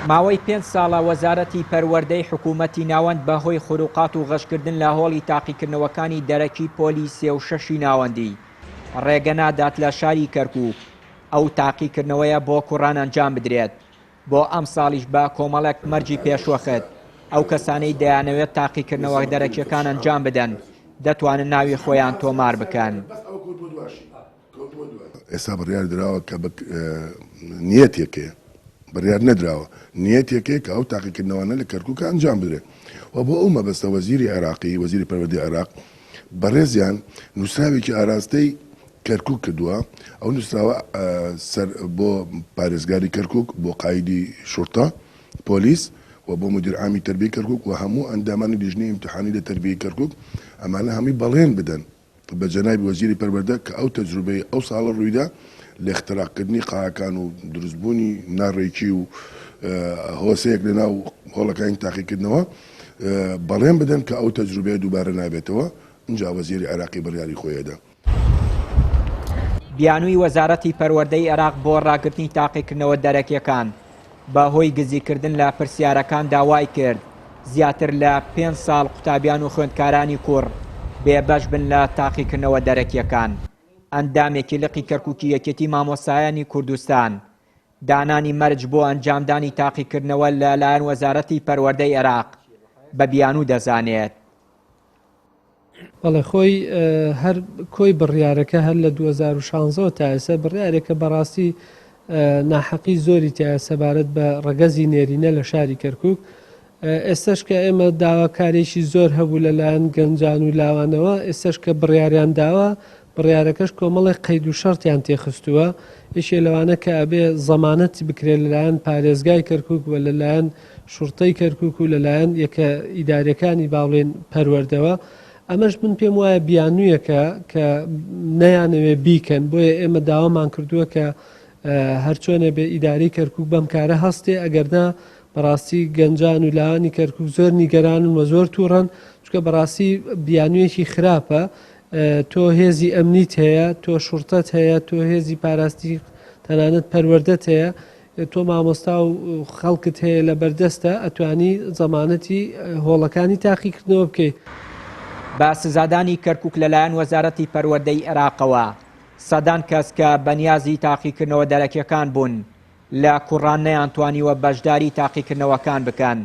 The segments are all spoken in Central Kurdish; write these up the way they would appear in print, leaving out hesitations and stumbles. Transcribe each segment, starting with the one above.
ماوەی 5 ساڵە وەزارەتی پەروەردەی حکوومەتی ناوەند بەهۆی خروقات و غەشکردن لە هۆڵی تاقیکردنەوەکانی دەرەکی پۆلی 36 ناوەندی ڕێگە نادات لە شاری کەرکووک ئەو تاقیکردنەوەیە بۆ کوڕان ئەنجام بدرێت. بۆ ئەم ساڵیش بە کۆمەڵێک مەرجی پێشوەخت ئەو کەسانەی دەیانەوێت تاقیکردنەوە دەرەکیەکان ئەنجام بدەن دەتوانن ناوی خۆیان تۆمار بکەن. ئێستا بڕیار دراوە کە نیەتێکێ بڕیار نەدراوە نیەتێکێک کە ئەو تاقیکردنەوەانە لە کەرکووکە ئەنجام بدرێت و بۆ ئەو مەبەستە وەزیری عێراقی وەزیری پەروەردەی عێراق بەڕێزیان نووسراوێکی ئاراستەی کەرکووک کردووە. ئەو نووسراوە بۆ پارێزگاری کەرکووک بۆ قایدی شورتە پۆلیس و بۆ مدیر عامی تەربیەی کەرکووک و هەموو ئەندامانی لیژنەی ئیمتیحانی لە تەربیەی کەرکووک ئەمانە هەمووی بەڵێن بدەن بە جەنابی وەزیری پەروەردە کە ئەو تەجروبەی ئەو ساڵە ڕوویدا لە اختراقکردنی قاکان و دروستبوونی ناڕێکی و هۆسەیەک لە ناو هۆڵەکانی تاقیکردنەوە بەڵێن بدەن کە ئەو تەجروبەیە دووبارە نابێتەوە. اینجا وەزیری عێراقی بڕیاری خۆیەدا. بیانووی وەزارەتی پەروەردەی عێراق بۆ ڕاگررتنی تاقیکردنەوە دەرەکیەکان بەهۆی گزیکردن لە پرسیارەکان داوای کرد زیاتر لە 5 ساڵ قوتابیان و خوێندکارانی کوڕ بێبەش بن لە تاقیکردنەوە دەرەکیەکان. ئەندامێکی لقی کەرکووکی یەکێتی مامۆستایانی کوردستان دانانی مەرج بۆ ئەنجامدانی تاقیکردنەوە لەلایەن وەزارەتی پەروەردەی عێراق بە بیانوو دەزانێت. بەڵێ خۆی هەر کۆی بڕیارەکە هەر لە 2016 تا ئێستا بڕیارێکە بەڕاستی ناحەقی زۆری تایە سەبارەت بە ڕەگەزی نێرینە لە شاری کەرکووک. ئێستش کە ئێمە داواکارێکی زۆر هەبوو لەلایەن گەنجان و لاوانەوە ئێستش کە بڕیاریان داوە بڕیارەکەش کۆمەڵی قەید و شەرتیان تێخستووە. یەکێ لەوانە کە ئەبێ زەمانەتی بکرێت لەلایەن پارێزگای کەرکووک و لەلایەن شورتەی کەرکووک و لەلایەن یەکە ئیدارەکانی باڵێن پەروەردەوە. ئەمەش من پێم وایە بیانوویەکە کە نەیانەوێ بیکەن بۆیە ئێمە داوامان کردووە کە هەرچۆنە بێ ئیداری کەرکووک بەم کارە هەستێ ئەگەرنا بەڕاستی گەنجان و لاوانی کەرکووک زۆر نیگەرانن و زۆر تووڕەن چکە بەڕاستی بیانوویەکی خراپە. تۆ هێزی ئەمنیت هەیە تۆ شورتەت هەیە تۆ هێزی پاراستی تەنانەت پەروەردەت هەیە تۆ مامۆستا و خەڵکت هەیە لە بەردەستە ئەتوانی زەمانەتی هۆڵەکانی تاقیکردنەوە بکەیت. بە سزادانی کەرکووک لەلایەن وەزارەتی پەروەردەی عێراقەوە سەدان کەس کە بەنیازی تاقیکردنەوە دەرەکیەکان بوون لە کوڕان نەیانتوانیوە بەشداری تاقیکردنەوەکان بکەن.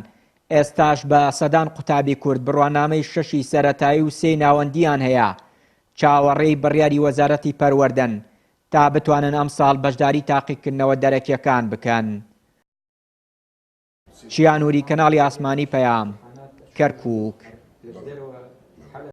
ئێستاش بە سەدان قوتابی کورد بڕوانامەی 6 سەرەتایی و 3 ناوەندیان هەیە چاوەڕێی بڕیاری وەزارەتی پەروەردەن تا بتوانن ئەم ساڵ بەشداری تاقیکردنەوە دەرەکیەکان بکەن. چیانووری کەناڵی ئاسمانی پەیام کەرکووک.